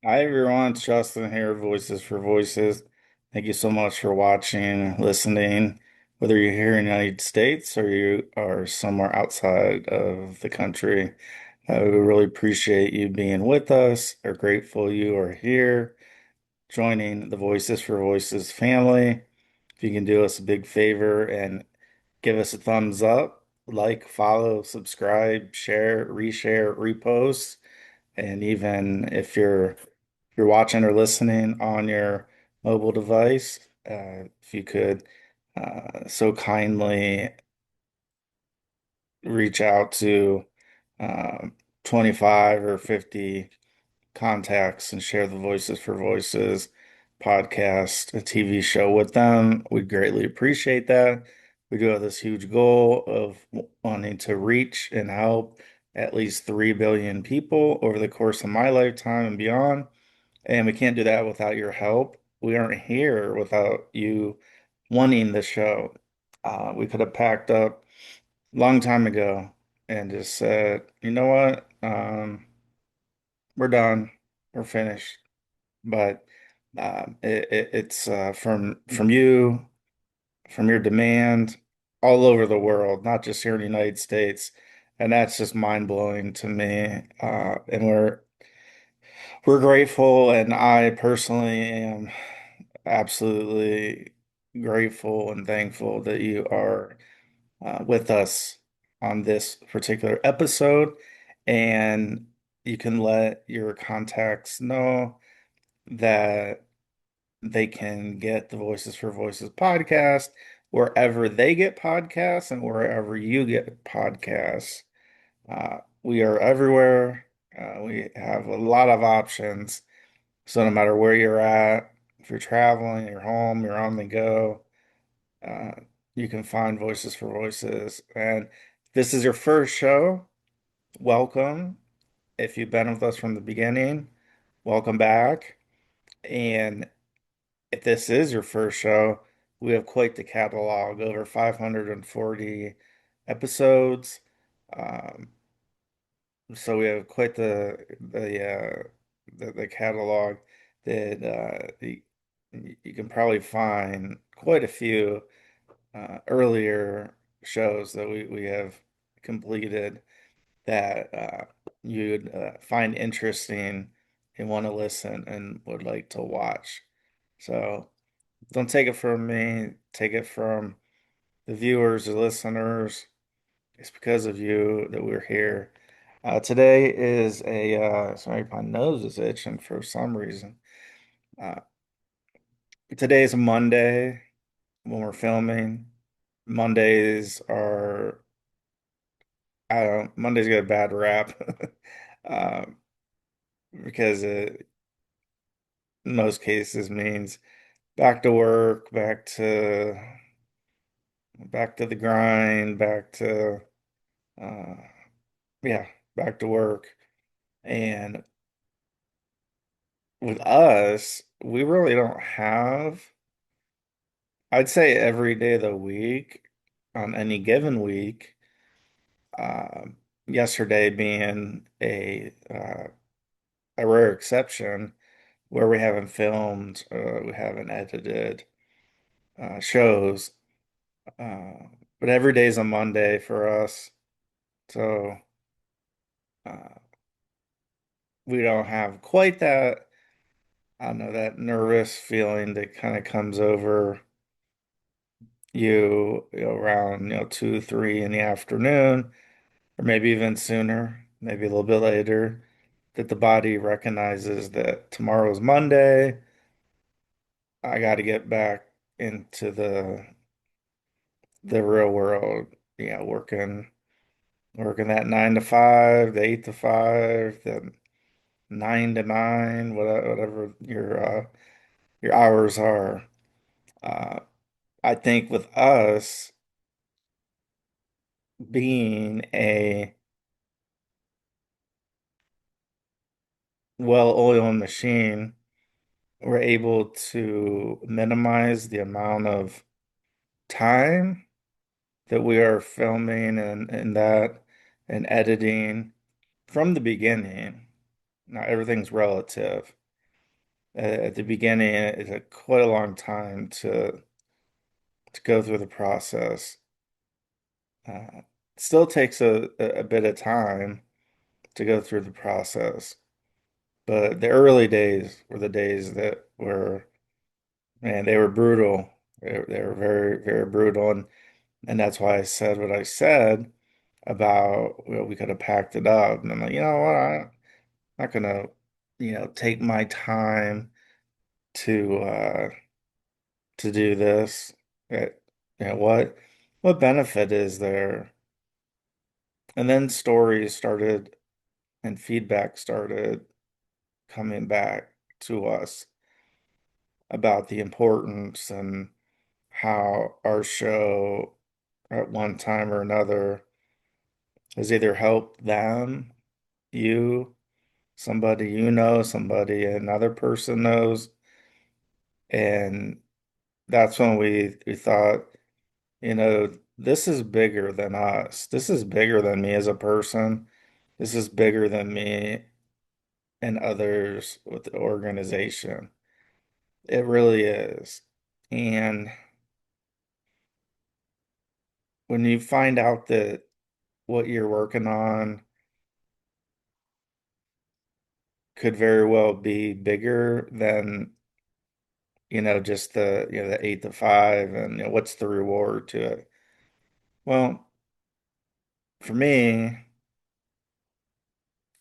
Hi everyone, it's Justin here, Voices for Voices. Thank you so much for watching, listening, whether you're here in the United States or you are somewhere outside of the country. We really appreciate you being with us. Are grateful you are here, joining the Voices for Voices family. If you can do us a big favor and give us a thumbs up, like, follow, subscribe, share, reshare, repost. And even if you're watching or listening on your mobile device, if you could so kindly reach out to uh, 25 or 50 contacts and share the Voices for Voices podcast, a TV show with them. We'd greatly appreciate that. We do have this huge goal of wanting to reach and help at least 3 billion people over the course of my lifetime and beyond. And we can't do that without your help. We aren't here without you wanting the show. We could have packed up a long time ago and just said, you know what? We're done. We're finished. But it's from you, from your demand all over the world, not just here in the United States. And that's just mind blowing to me. And we're grateful, and I personally am absolutely grateful and thankful that you are with us on this particular episode. And you can let your contacts know that they can get the Voices for Voices podcast wherever they get podcasts and wherever you get podcasts. We are everywhere. We have a lot of options. So no matter where you're at, if you're traveling, you're home, you're on the go, uh, you can find Voices for Voices. And if this is your first show, welcome. If you've been with us from the beginning, welcome back. And if this is your first show, we have quite the catalog, over 540 episodes. Um, so we have quite the catalog that you can probably find quite a few earlier shows that we have completed that you'd find interesting and want to listen and would like to watch. So don't take it from me, take it from the viewers, the listeners. It's because of you that we're here. Today is sorry, my nose is itching for some reason. Uh, Today is a Monday when we're filming. Mondays are, I don't, Mondays get a bad rap um, because it, in most cases, means back to work, back to the grind, uh, yeah, back to work. And with us, we really don't have, I'd say every day of the week on any given week, um, yesterday being a rare exception where we haven't filmed, we haven't edited shows, uh, but every day is a Monday for us. So uh, we don't have quite that, I don't know, that nervous feeling that kind of comes over around, 2, 3 in the afternoon, or maybe even sooner, maybe a little bit later, that the body recognizes that tomorrow's Monday. I got to get back into the real world, working that 9 to 5, the 8 to 5, the 9 to 9, whatever your hours are. Uh, I think with us being a well-oiled machine, we're able to minimize the amount of time that we are filming and editing from the beginning. Now everything's relative. At the beginning, it took quite a long time to go through the process. Uh, Still takes a bit of time to go through the process, but the early days were the days that were, man, they were brutal. They were very, very brutal, and that's why I said what I said about, well, we could have packed it up. And I'm like, you know what? I'm not gonna, take my time to to do this. It, what benefit is there? And then stories started and feedback started coming back to us about the importance and how our show at one time or another has either helped them, you, somebody somebody another person knows. And that's when we thought, this is bigger than us. This is bigger than me as a person. This is bigger than me and others with the organization. It really is. And when you find out that what you're working on could very well be bigger than, just the 8 to 5, and what's the reward to it? Well, for me,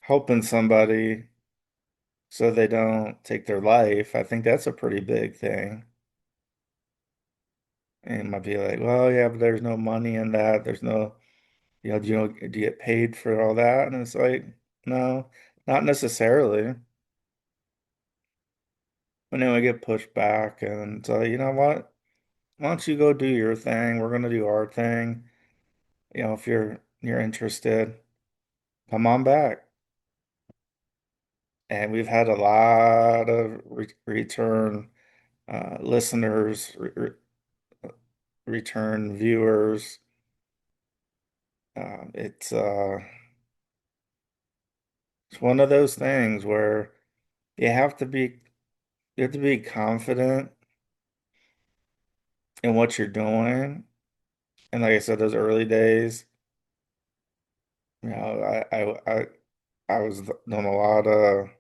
helping somebody so they don't take their life, I think that's a pretty big thing. And you might be like, well, yeah, but there's no money in that. There's no, do you get paid for all that? And it's like, no, not necessarily. But then we get pushed back, and so you know what? Why don't you go do your thing? We're gonna do our thing. If you're interested, come on back. And we've had a lot of return listeners, return viewers. It's one of those things where you have to be you have to be confident in what you're doing. And like I said, those early days, I was doing a lot of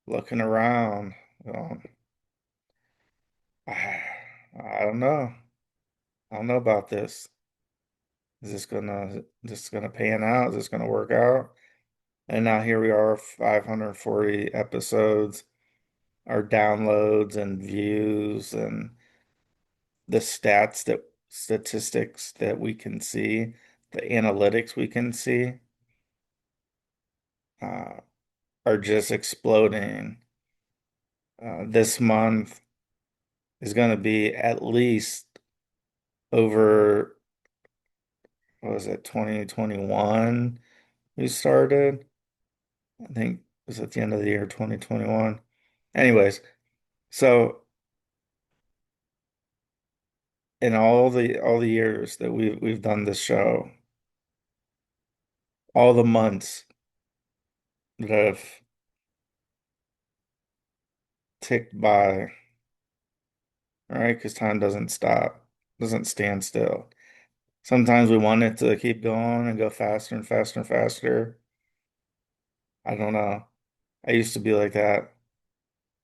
looking around. You know, I don't know. I don't know about this. Is this gonna pan out? Is this gonna work out? And now here we are, 540 episodes, our downloads and views and the statistics that we can see, the analytics we can see, uh, are just exploding. This month is going to be at least over, what was it, 2021 we started? I think it was at the end of the year 2021. Anyways, so in all the years that we've done this show, all the months that have ticked by, all right, because time doesn't stop, doesn't stand still. Sometimes we want it to keep going and go faster and faster and faster. I don't know. I used to be like that,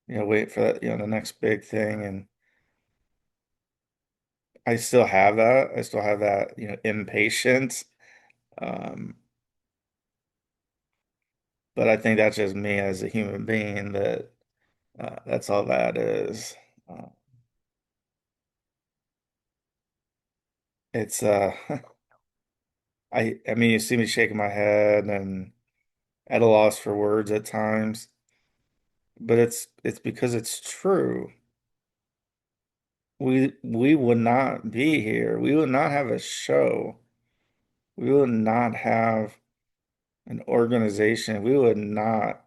wait for that, the next big thing. And I still have that. I still have that, impatience. Um, but I think that's just me as a human being that that's all that is. Uh, it's I mean, you see me shaking my head and at a loss for words at times, but it's because it's true. We would not be here. We would not have a show. We would not have an organization. We would not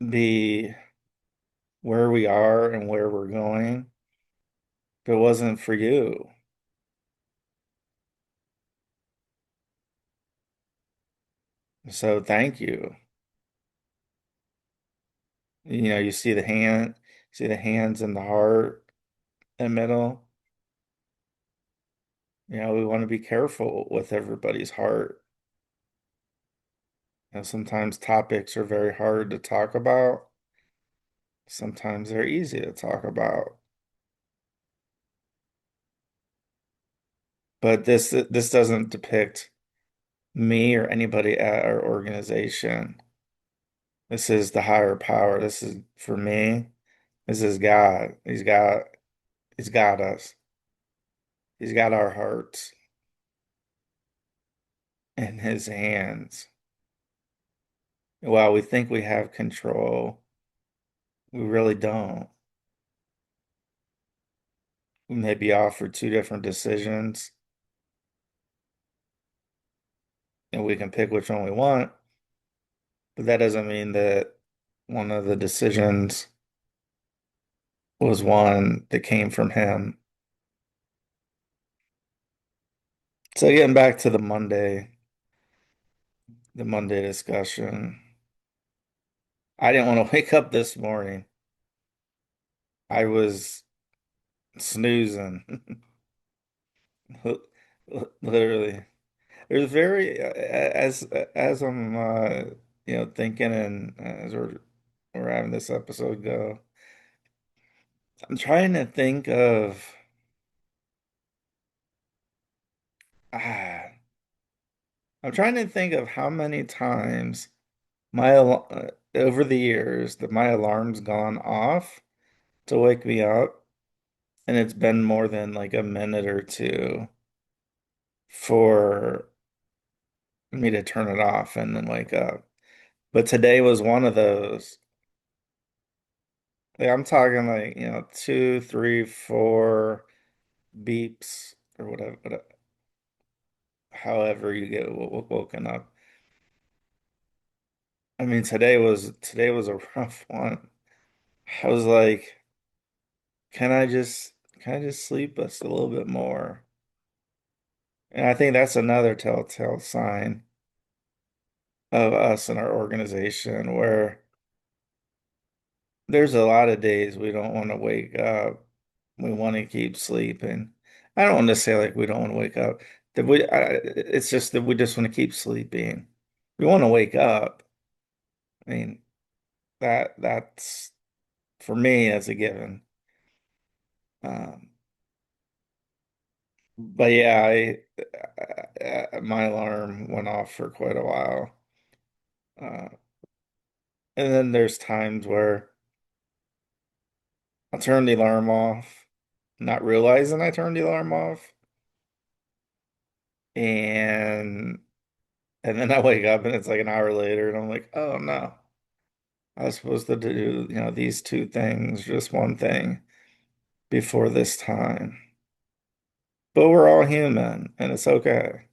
be where we are and where we're going if it wasn't for you. So thank you. You see the hands and the heart in the middle. We want to be careful with everybody's heart. Sometimes topics are very hard to talk about. Sometimes they're easy to talk about. But this doesn't depict me or anybody at our organization. This is the higher power. This is for me. This is God. He's got us. He's got our hearts in his hands. While we think we have control, we really don't. We may be offered two different decisions, and we can pick which one we want, but that doesn't mean that one of the decisions was one that came from him. So getting back to the Monday discussion, I didn't want to wake up this morning. I was snoozing, literally. There's very as I'm thinking and as we're having this episode go, I'm trying to think of ah, I'm trying to think of how many times over the years that my alarm's gone off to wake me up, and it's been more than like a minute or two for me to turn it off and then wake up. But today was one of those. Like, I'm talking like, two, three, four beeps or whatever, however you get woken up. I mean, today was a rough one. I was like, can I just can I just sleep just a little bit more? And I think that's another telltale sign of us and our organization where there's a lot of days we don't want to wake up. We want to keep sleeping. I don't want to say like we don't want to wake up. It's just that we just want to keep sleeping. We want to wake up. I mean, that's for me as a given. Um, but yeah, my alarm went off for quite a while. Uh, and then there's times where I'll turn the alarm off, not realizing I turned the alarm off, and and then I wake up and it's like an hour later, and I'm like, oh no, I was supposed to do, these two things, just one thing before this time. But we're all human, and it's okay.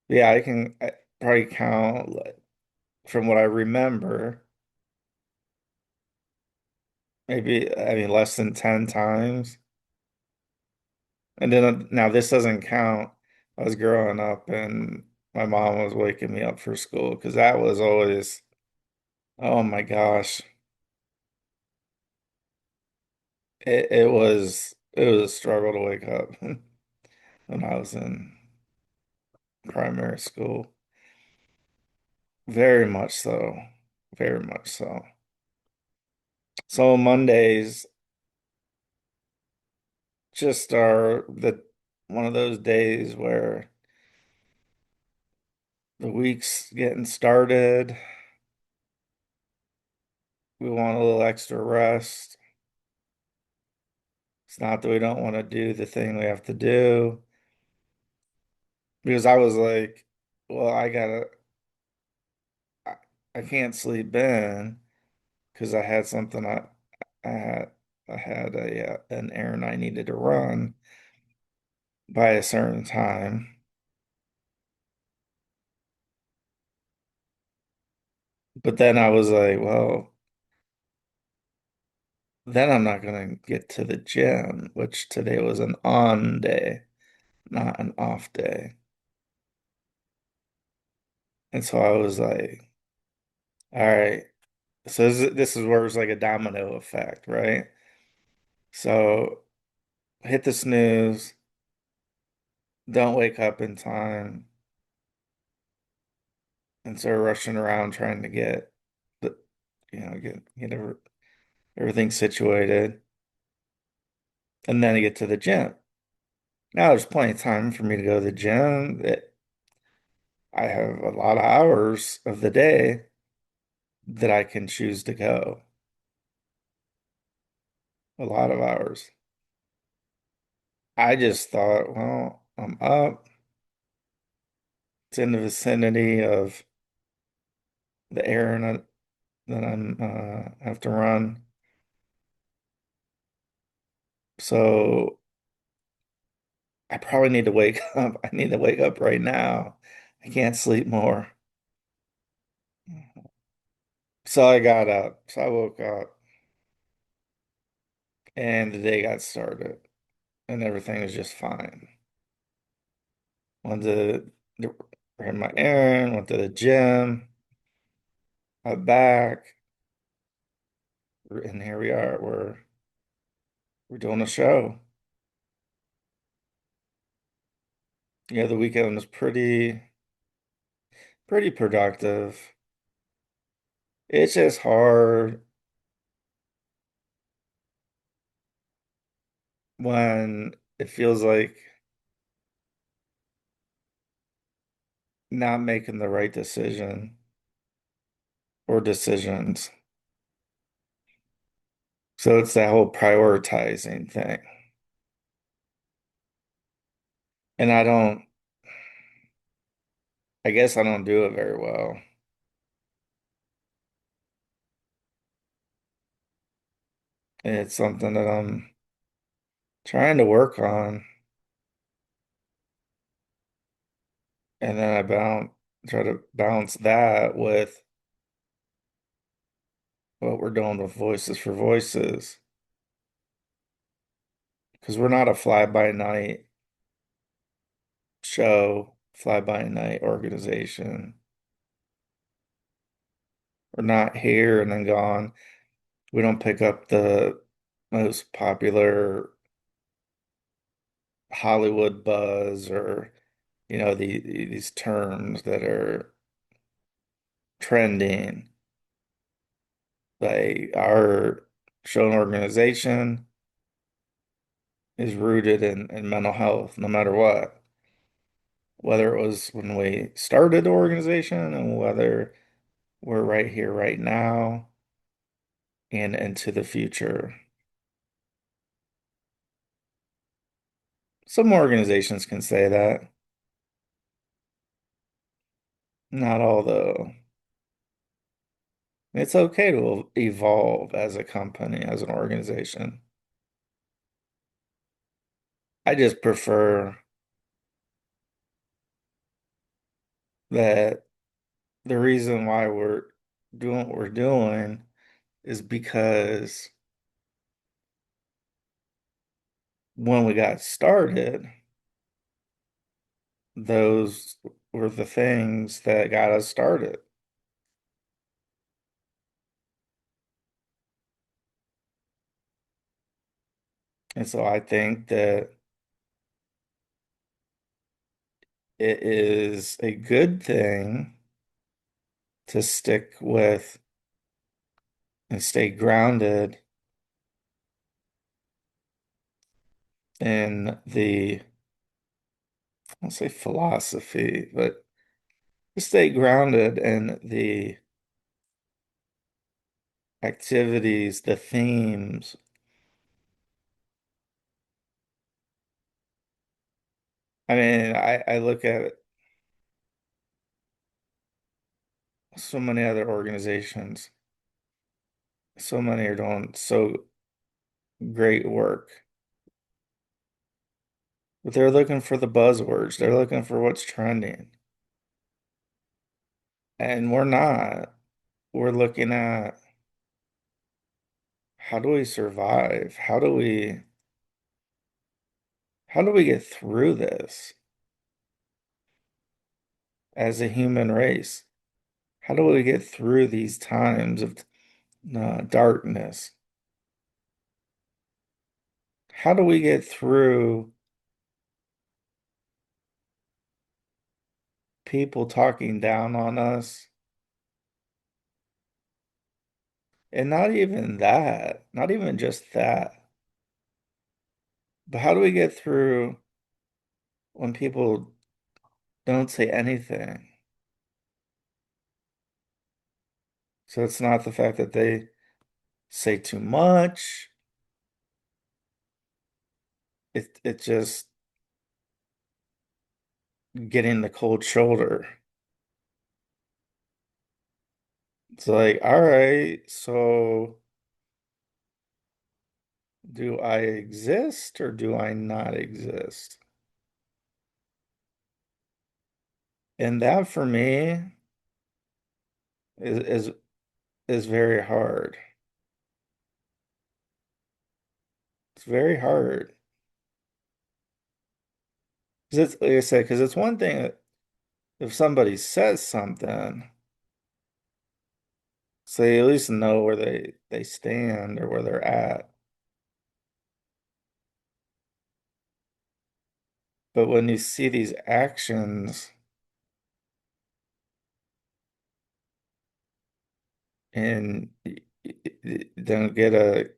Yeah, I probably count from what I remember, maybe I mean less than 10 times. And then now this doesn't count. I was growing up and my mom was waking me up for school because that was always, oh my gosh, it was a struggle to wake up when I was in primary school. Very much so. Very much so. So Mondays just are the one of those days where the week's getting started. We want a little extra rest. It's not that we don't want to do the thing we have to do. Because I was like, well, I, I can't sleep in because I had, I had an errand I needed to run by a certain time. But then I was like, well, then I'm not gonna get to the gym, which today was an on day, not an off day. And so I was like, all right, So this is where it's like a domino effect, right? So hit the snooze, don't wake up in time, and start rushing around trying to get the, get everything situated, and then I get to the gym. Now there's plenty of time for me to go to the gym. I have a lot of hours of the day that I can choose to go. A lot of hours. I just thought, well, I'm up. It's in the vicinity of the errand that I'm have to run. So I probably need to wake up. I need to wake up right now. I can't sleep more. So I got up. So I woke up and the day got started and everything was just fine. Went ran my errand, went to the gym, I'm back, and here we are. We're doing a show. Yeah, the weekend was pretty productive. It's just hard when it feels like not making the right decision or decisions. So it's that whole prioritizing thing. And I guess I don't do it very well. It's something that I'm trying to work on. And then try to balance that with what we're doing with Voices for Voices. Because we're not a fly-by-night show, fly-by-night organization. We're not here and then gone. We don't pick up the most popular Hollywood buzz or, these terms that are trending. Like our show and organization is rooted in mental health, no matter what. Whether it was when we started the organization and whether we're right here, right now, and into the future. Some organizations can say that, not all though. It's okay to evolve as a company, as an organization. I just prefer that the reason why we're doing what we're doing is because when we got started, those were the things that got us started. And so I think that it is a good thing to stick with and stay grounded in I'll say philosophy, but to stay grounded in the activities, the themes. I mean, I look at so many other organizations, so many are doing so great work, but they're looking for the buzzwords, they're looking for what's trending. And we're not. We're looking at how do we survive? How do we get through this as a human race? How do we get through these times of no, darkness. How do we get through people talking down on us? And not even that, not even just that, but how do we get through when people don't say anything? So it's not the fact that they say too much. It's just getting the cold shoulder. It's like, all right, so do I exist or do I not exist? And that for me is is very hard. It's very hard. 'Cause it's like I said, because it's one thing if somebody says something, so they at least know where they stand or where they're at. But when you see these actions and you don't get a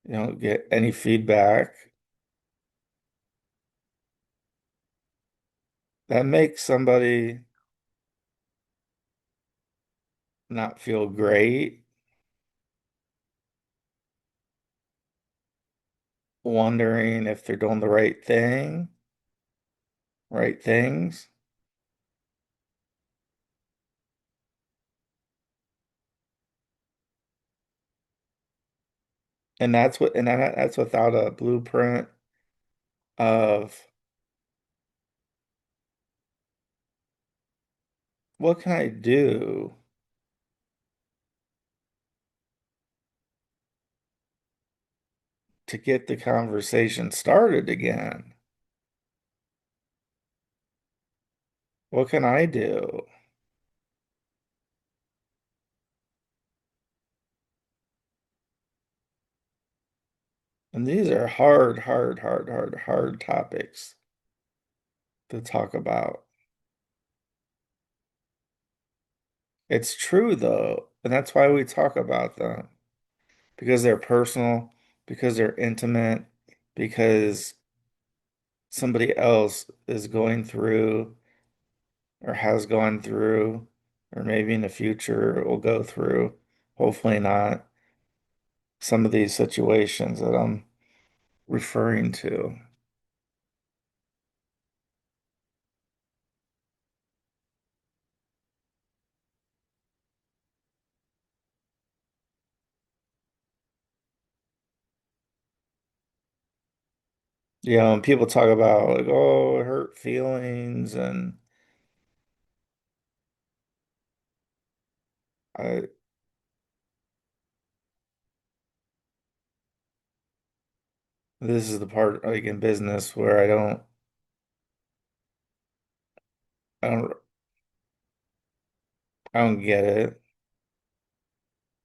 you don't get any feedback, that makes somebody not feel great, wondering if they're doing the right things. And that's without a blueprint of what can I do to get the conversation started again? What can I do? And these are hard, hard, hard, hard, hard topics to talk about. It's true though, and that's why we talk about them because they're personal, because they're intimate, because somebody else is going through or has gone through, or maybe in the future will go through, hopefully not, some of these situations that I'm referring to. When people talk about like, oh, hurt feelings, and I, this is the part like in business where I don't, I don't get it.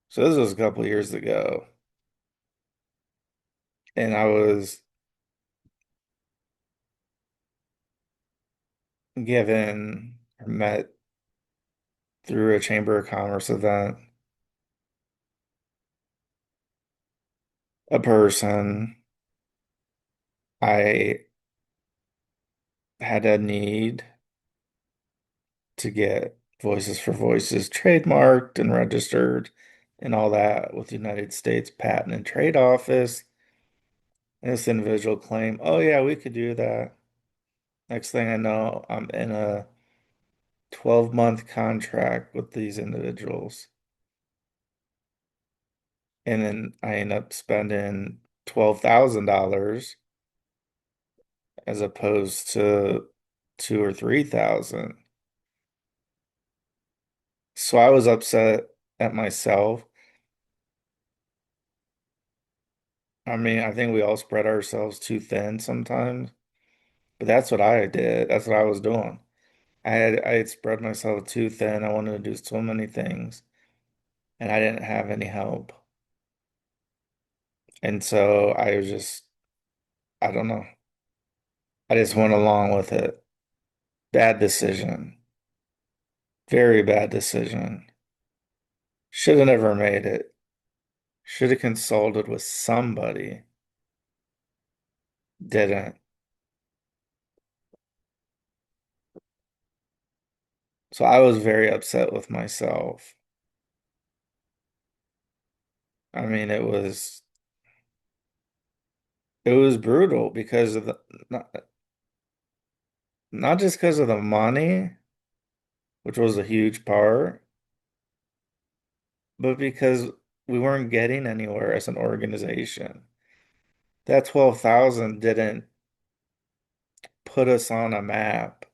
So this was a couple years ago, and I was given or met through a Chamber of Commerce event a person. I had a need to get Voices for Voices trademarked and registered and all that with the United States Patent and Trade Office. And this individual claimed, oh, yeah, we could do that. Next thing I know, I'm in a 12-month contract with these individuals. And then I end up spending $12,000 as opposed to 2 or 3,000. So I was upset at myself. I mean, I think we all spread ourselves too thin sometimes, but that's what I did. That's what I was doing. I had spread myself too thin. I wanted to do so many things. and I didn't have any help. And so I was just, I don't know. I just went along with it. Bad decision. Very bad decision. Should have never made it. Should have consulted with somebody. Didn't. So I was very upset with myself. I mean, it was brutal because of the not just because of the money, which was a huge part, but because we weren't getting anywhere as an organization. That 12,000 didn't put us on a map,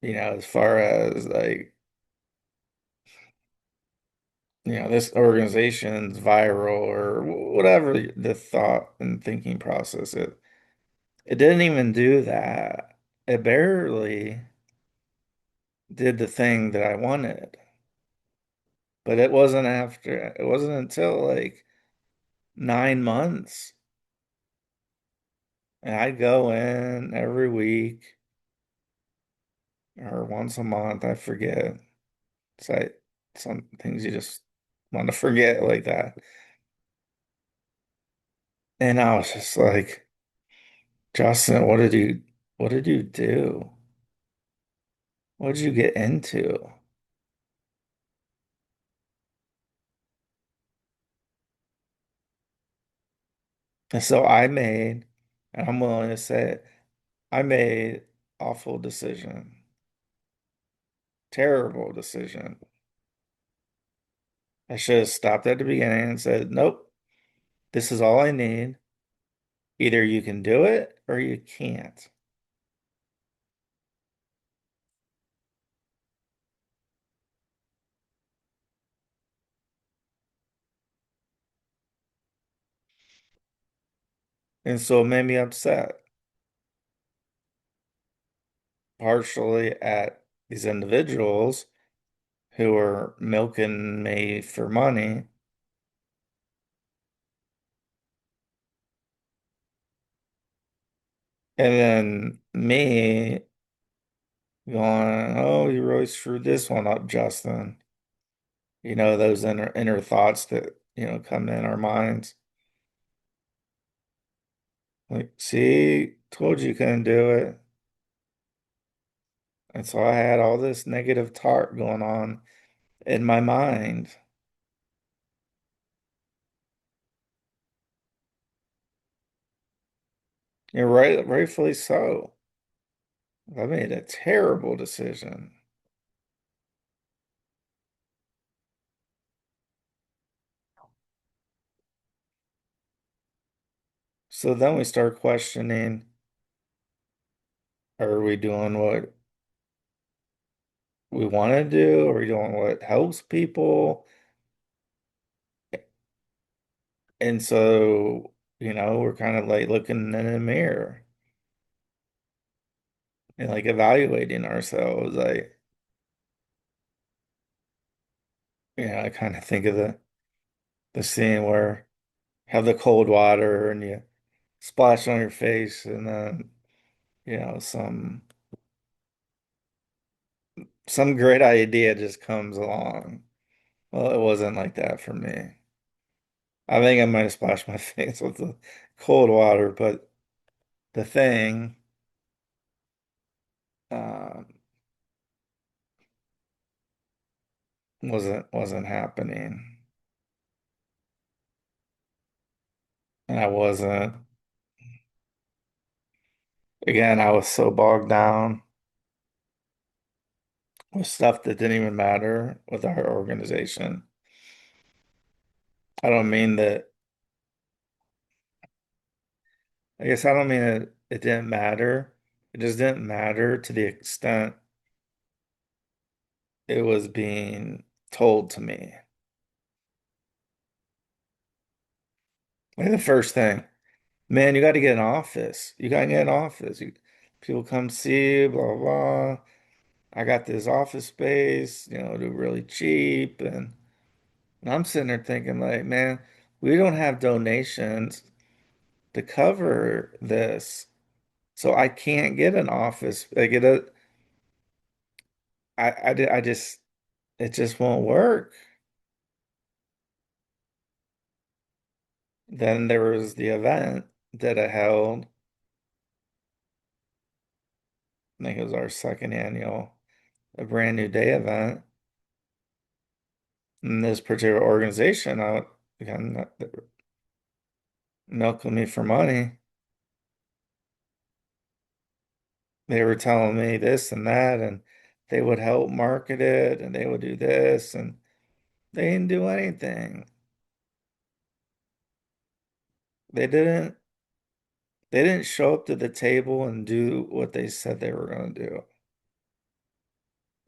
as far as like, this organization's viral or whatever the thought and thinking process. It didn't even do that. It barely did the thing that I wanted. But it wasn't until like 9 months. And I'd go in every week or once a month, I forget. It's like some things you just want to forget like that. And I was just like, Justin, what did you do? What did you get into? And so and I'm willing to say it, I made awful decision, terrible decision. I should have stopped at the beginning and said, nope, this is all I need. Either you can do it or you can't. And so it made me upset, partially at these individuals who were milking me for money. And then me going, oh, you really screwed this one up, Justin. Those inner thoughts that, come in our minds. Like, see, told you couldn't do it. And so I had all this negative talk going on in my mind. Rightfully so. I made a terrible decision. So then we start questioning, are we doing what we want to do? Are we doing what helps people? And so, we're kind of like looking in a mirror and like evaluating ourselves. I kind of think of the scene where have the cold water and you splash on your face and then, some great idea just comes along. Well, it wasn't like that for me. I think I might have splashed my face with the cold water, but the thing um, wasn't happening, and I wasn't. Again, I was so bogged down with stuff that didn't even matter with our organization. I don't mean that. I guess I don't mean it didn't matter. It just didn't matter to the extent it was being told to me. Like the first thing. Man, you got to get an office. You got to get an office. People come see you, blah, blah. I got this office space, they're really cheap. And And I'm sitting there thinking, like, man, we don't have donations to cover this. So I can't get an office. I get a, I just, it just won't work. Then there was the event that I held. I think it was our second annual, a brand new day event. And this particular organization out again milking me for money. They were telling me this and that, and they would help market it, and they would do this, and they didn't do anything. They didn't they didn't show up to the table and do what they said they were going to do.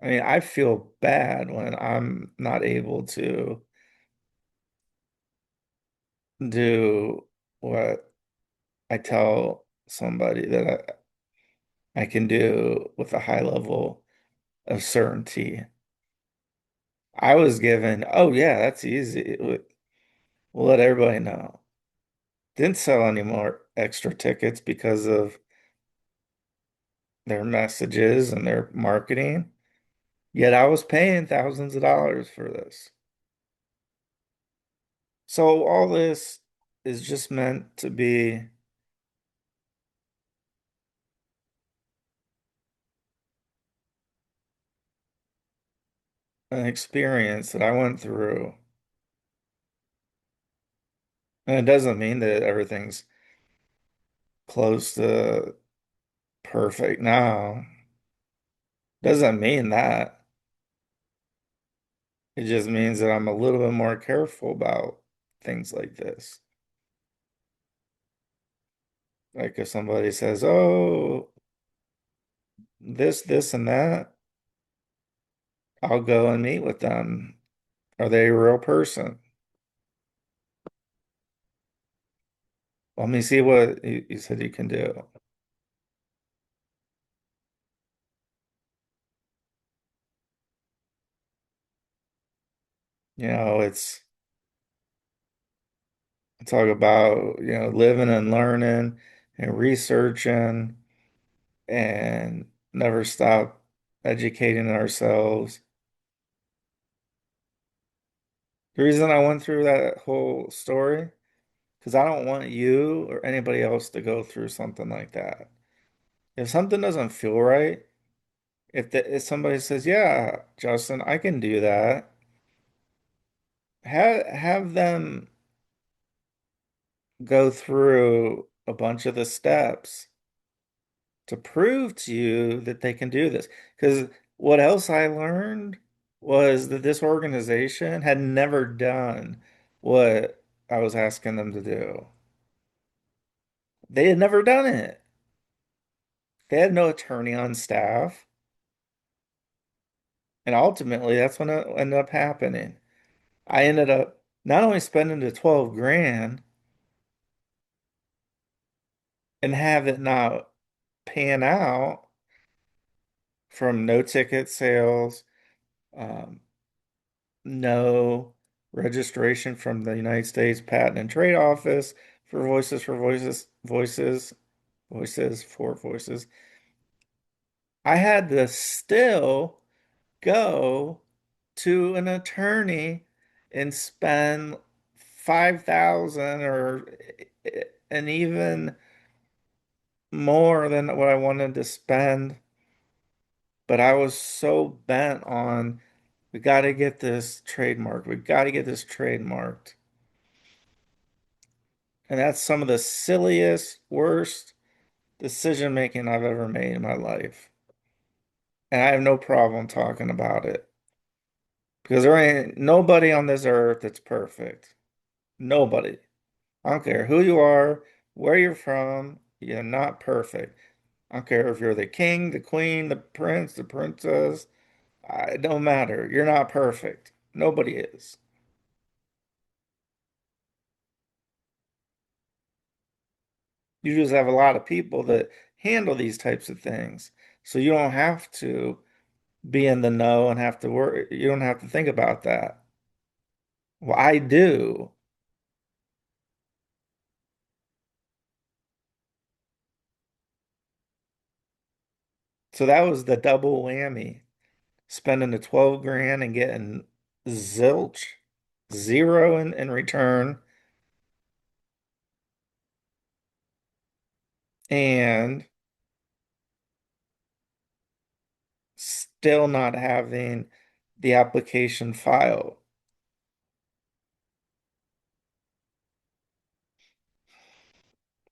I mean, I feel bad when I'm not able to do what I tell somebody that I can do with a high level of certainty. I was given, oh yeah, that's easy. We'll let everybody know. Didn't sell any more extra tickets because of their messages and their marketing. Yet I was paying thousands of dollars for this. So all this is just meant to be an experience that I went through. And it doesn't mean that everything's close to perfect now. Doesn't mean that. It just means that I'm a little bit more careful about things like this. Like if somebody says, "Oh, this, and that," I'll go and meet with them. Are they a real person? Let me see what you said you can do. You know, it's talk about, living and learning and researching and never stop educating ourselves. The reason I went through that whole story, because I don't want you or anybody else to go through something like that. If something doesn't feel right, if somebody says, "Yeah, Justin, I can do that," have them go through a bunch of the steps to prove to you that they can do this. Because what else I learned was that this organization had never done what I was asking them to do. They had never done it. They had no attorney on staff. And ultimately, that's when it ended up happening. I ended up not only spending the 12 grand and have it not pan out from no ticket sales, um, no registration from the United States Patent and Trade Office for voices for voices. I had to still go to an attorney and spend 5,000 or and even more than what I wanted to spend. But I was so bent on we got to get this trademark. We got to get this trademarked. And that's some of the silliest, worst decision making I've ever made in my life. And I have no problem talking about it because there ain't nobody on this earth that's perfect. Nobody. I don't care who you are, where you're from, you're not perfect. I don't care if you're the king, the queen, the prince, the princess. It don't matter. You're not perfect. Nobody is. You just have a lot of people that handle these types of things. So you don't have to be in the know and have to worry. You don't have to think about that. Well, I do. So that was the double whammy. Spending the 12 grand and getting zilch, zero in return, and still not having the application filed.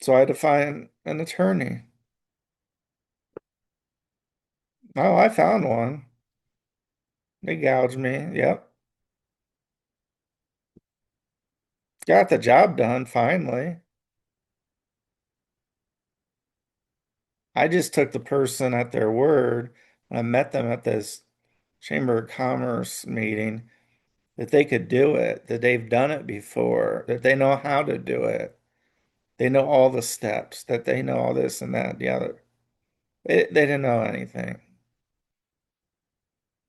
So I had to find an attorney. Oh, I found one. They gouged me. Yep. Got the job done finally. I just took the person at their word when I met them at this Chamber of Commerce meeting that they could do it, that they've done it before, that they know how to do it. They know all the steps, that they know all this and that, and the other. They didn't know anything.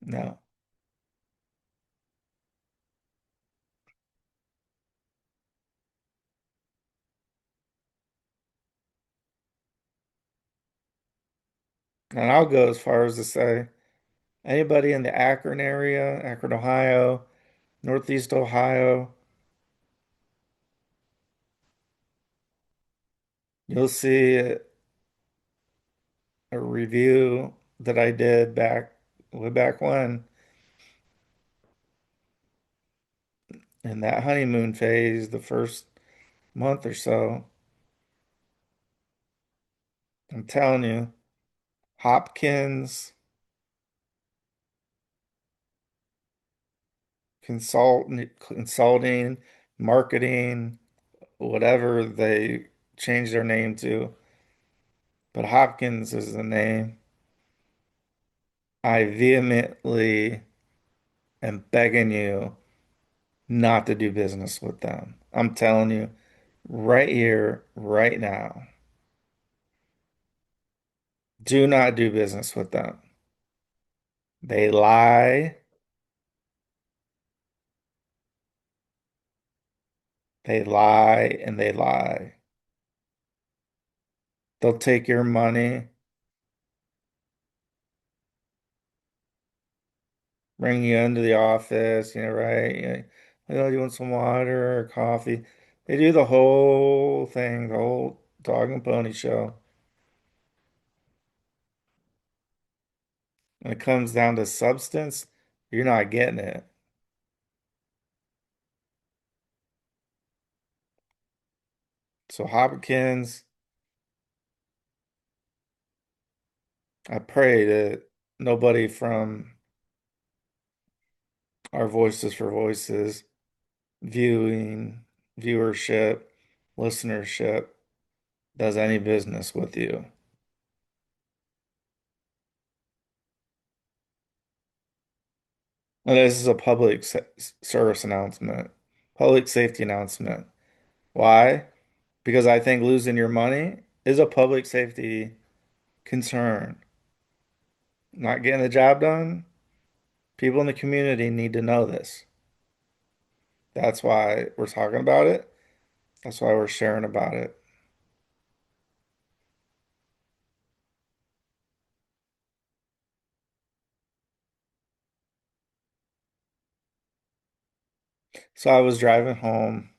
No. And I'll go as far as to say anybody in the Akron area, Akron, Ohio, Northeast Ohio, you'll see a review that I did way back when in that honeymoon phase, the first month or so. I'm telling you, Hopkins consulting, marketing, whatever they changed their name to, but Hopkins is the name. I vehemently am begging you not to do business with them. I'm telling you right here, right now, do not do business with them. They lie, they lie, and they lie. They'll take your money, bring you into the office, right? You want some water or coffee? They do the whole thing, the whole dog and pony show. When it comes down to substance, you're not getting it. So Hopkins, I pray that nobody from our Voices for Voices viewing, viewership, listenership does any business with you. And this is a public service announcement, public safety announcement. Why? Because I think losing your money is a public safety concern. Not getting the job done, people in the community need to know this. That's why we're talking about it. That's why we're sharing about it. So I was driving home.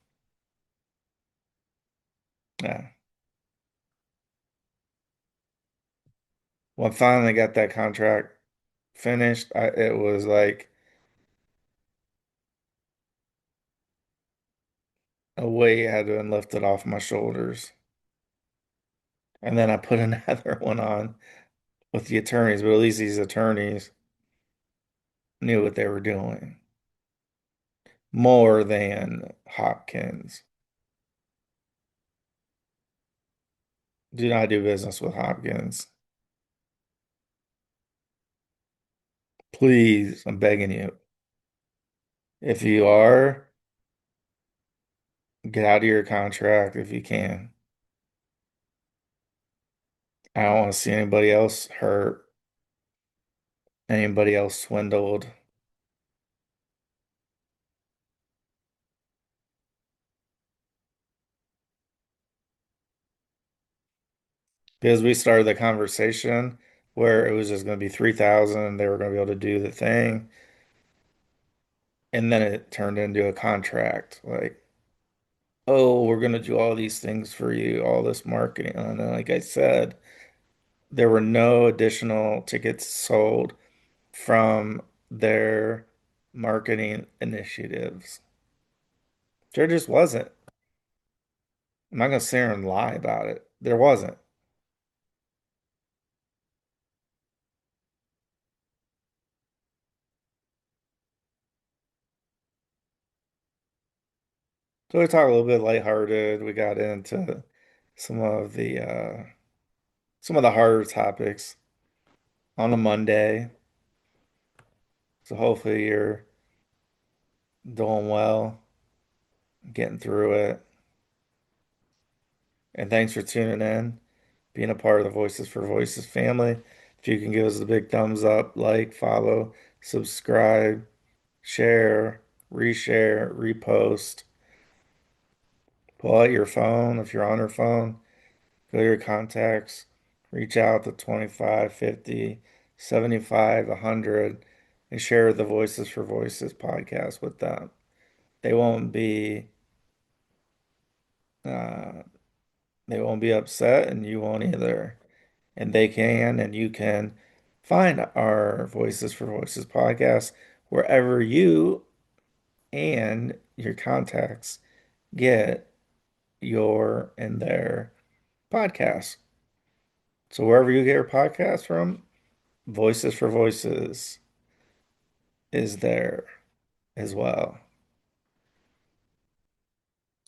Yeah. When I finally got that contract finished, it was like a weight had been lifted off my shoulders. And then I put another one on with the attorneys, but at least these attorneys knew what they were doing more than Hopkins. Do not do business with Hopkins. Please, I'm begging you. If you are, get out of your contract if you can. I don't want to see anybody else hurt, anybody else swindled. Because we started the conversation where it was just going to be 3,000, they were going to be able to do the thing, and then it turned into a contract. Like, oh, we're going to do all these things for you, all this marketing. And then, like I said, there were no additional tickets sold from their marketing initiatives. There just wasn't. I'm not going to sit here and lie about it. There wasn't. So we talked a little bit lighthearted. We got into some of the some of the harder topics on a Monday. So hopefully you're doing well, getting through it. And thanks for tuning in, being a part of the Voices for Voices family. If you can give us a big thumbs up, like, follow, subscribe, share, reshare, repost, pull out your phone if you're on your phone, go to your contacts, reach out to 25, 50, 75, 100, and share the Voices for Voices podcast with them. They won't be uh, they won't be upset, and you won't either. And they can, and you can find our Voices for Voices podcast wherever you and your contacts get your and their podcasts. So wherever you get your podcast from, Voices for Voices is there as well.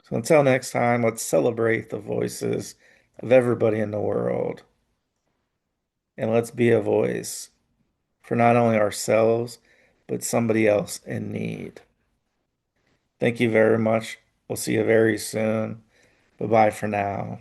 So until next time, let's celebrate the voices of everybody in the world, and let's be a voice for not only ourselves, but somebody else in need. Thank you very much. We'll see you very soon. Bye bye for now.